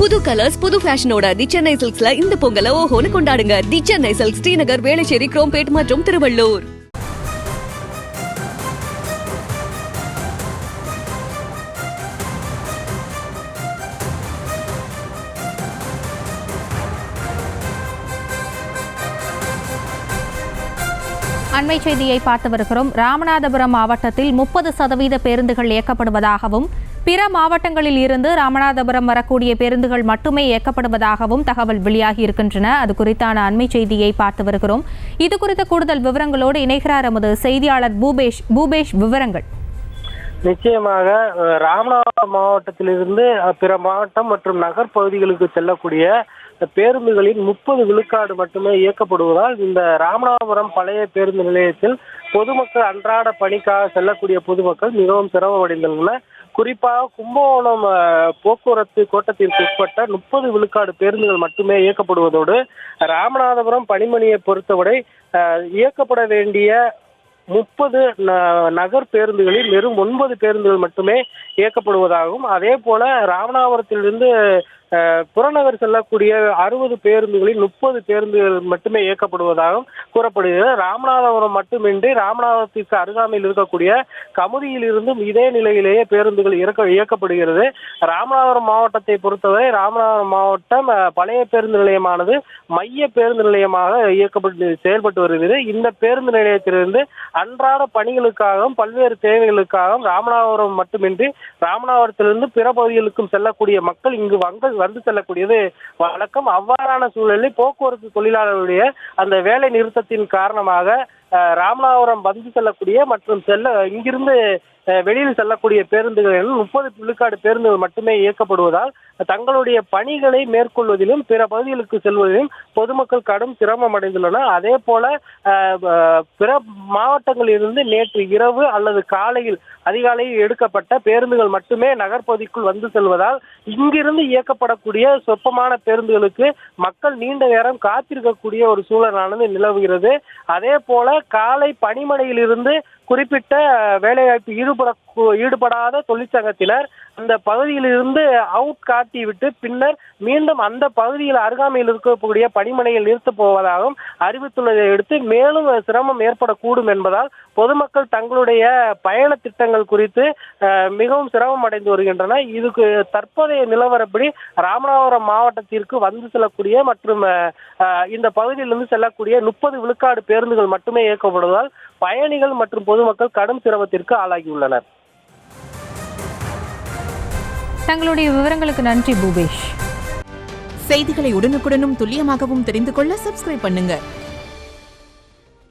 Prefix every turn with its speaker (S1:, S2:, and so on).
S1: புது கலர்ஸ் புது ஃபேஷனோட தி சென்னை சில்க்ஸ்ல இந்த பொங்கலை ஓஹோன்னு கொண்டாடுங்க. தி சென்னை சில்க்ஸ், ஸ்ரீநகர், வேளச்சேரி, குரோம்பேட் மற்றும் திருவள்ளூர்.
S2: அண்மை செய்தியை பார்த்து வருகிறோம். ராமநாதபுரம் மாவட்டத்தில் 30% பேருந்துகள் இயக்கப்படுவதாகவும், பிற மாவட்டங்களில் இருந்து ராமநாதபுரம் வரக்கூடிய பேருந்துகள் மட்டுமே இயக்கப்படுவதாகவும் தகவல் வெளியாகி இருக்கின்றன. அது குறித்தான அண்மை செய்தியை பார்த்து வருகிறோம். இது குறித்த கூடுதல் விவரங்களோடு இணைகிறார் எமது செய்தியாளர் பூபேஷ். விவரங்கள்.
S3: நிச்சயமாக ராமநாதபுரம் மாவட்டத்திலிருந்து பிற மாவட்டம் மற்றும் நகர் பகுதிகளுக்கு செல்லக்கூடிய பேருந்துகளின் 30 விழுக்காடு மட்டுமே இயக்கப்படுவதால் இந்த ராமநாதபுரம் பழைய பேருந்து நிலையத்தில் பொதுமக்கள் அன்றாட பணிக்காக செல்லக்கூடிய பொதுமக்கள் மிகவும் சிரமமடைந்துள்ளனர். குறிப்பாக கும்பகோணம் போக்குவரத்து கோட்டத்திற்கு உட்பட்ட 30 விழுக்காடு பேருந்துகள் மட்டுமே இயக்கப்படுவதோடு ராமநாதபுரம் பணிமனையை பொறுத்தவரை இயக்கப்பட வேண்டிய 30 நகர் பேருந்துகளில் வெறும் 9 பேருந்துகள் மட்டுமே இயக்கப்படுவதாகவும், அதே போல ராமநாதபுரத்திலிருந்து புறநகர் செல்லக்கூடிய 60 பேருந்துகளில் 30 பேருந்துகள் மட்டுமே இயக்கப்படுவதாகவும் கூறப்படுகிறது. ராமநாதபுரம் மட்டுமின்றி ராமநாதபுரத்திற்கு அருகாமையில் இருக்கக்கூடிய கமுதியில் இருந்தும் இதே நிலையிலேயே பேருந்துகள் இயக்கப்படுகிறது. ராமநாதபுரம் மாவட்டத்தை பொறுத்தவரை ராமநாதபுரம் மாவட்டம் பழைய பேருந்து நிலையமானது மைய பேருந்து நிலையமாக செயல்பட்டு வருகிறது. இந்த பேருந்து நிலையத்திலிருந்து அன்றாட பணிகளுக்காகவும் பல்வேறு தேவைகளுக்காகவும் ராமநாதபுரம் மட்டுமின்றி ராமநாதபுரத்திலிருந்து பிற பகுதிகளுக்கும் செல்லக்கூடிய மக்கள் இங்கு வந்து செல்லக்கூடியது வழக்கம். அவ்வாறான சூழலில் போக்குவரத்து தொழிலாளர்களுடைய அந்த வேலை நிறுத்தத்தின் காரணமாக ராமநாதபுரம் வந்து செல்லக்கூடிய மற்றும் இங்கிருந்து வெளியில் செல்லக்கூடிய பேருந்துகள் 30 விழுக்காடு பேருந்துகள் மட்டுமே இயக்கப்படுவதால் தங்களுடைய பணிகளை மேற்கொள்வதிலும் பிற பகுதிகளுக்கு செல்வதிலும் பொதுமக்கள் கடும் சிரமம் அடைந்துள்ளனர். அதே போல பிற மாவட்டங்களில் இருந்து நேற்று இரவு அல்லது காலையில் அதிகாலையில் எடுக்கப்பட்ட பேருந்துகள் மட்டுமே நகர்பகுதிக்குள் வந்து செல்வதால் இங்கிருந்து இயக்கப்படக்கூடிய சொற்பமான பேருந்துகளுக்கு மக்கள் நீண்ட நேரம் காத்திருக்கக்கூடிய ஒரு சூழலானது நிலவுகிறது. அதே போல காலை பணிமனையில் இருந்து குறிப்பிட்ட வேலைவாய்ப்பு ஈடுபடாத தொழிற்சங்கத்தினர் அந்த பகுதியிலிருந்து அவுட் காட்டிவிட்டு பின்னர் மீண்டும் அந்த பகுதியில் அருகாமையில் இருக்கக்கூடிய பணிமனையில் நிறுத்தப் போவதாகவும் அறிவித்துள்ளதை அடுத்து மேலும் சிரமம் ஏற்படக்கூடும் என்பதால் பொதுமக்கள் தங்களுடைய பயண திட்டங்கள் குறித்து மிகவும் சிரமம் அடைந்து வருகின்றனர். இதுக்கு தற்போதைய நிலவரப்படி ராமநாதபுரம் மாவட்டத்திற்கு வந்து செல்லக்கூடிய மற்றும் இந்த பகுதியிலிருந்து செல்லக்கூடிய 30 விழுக்காடு பேருந்துகள் மட்டுமே இயக்கப்படுவதால் பயணிகள் மற்றும் பொதுமக்கள் கடும் சிரமத்திற்கு ஆளாகியுள்ளனர்.
S2: தங்களுடைய விவரங்களுக்கு நன்றி பூபேஷ்.
S4: செய்திகளை உடனுக்குடனும் துல்லியமாகவும் தெரிந்து கொள்ள சப்ஸ்கிரைப் பண்ணுங்க.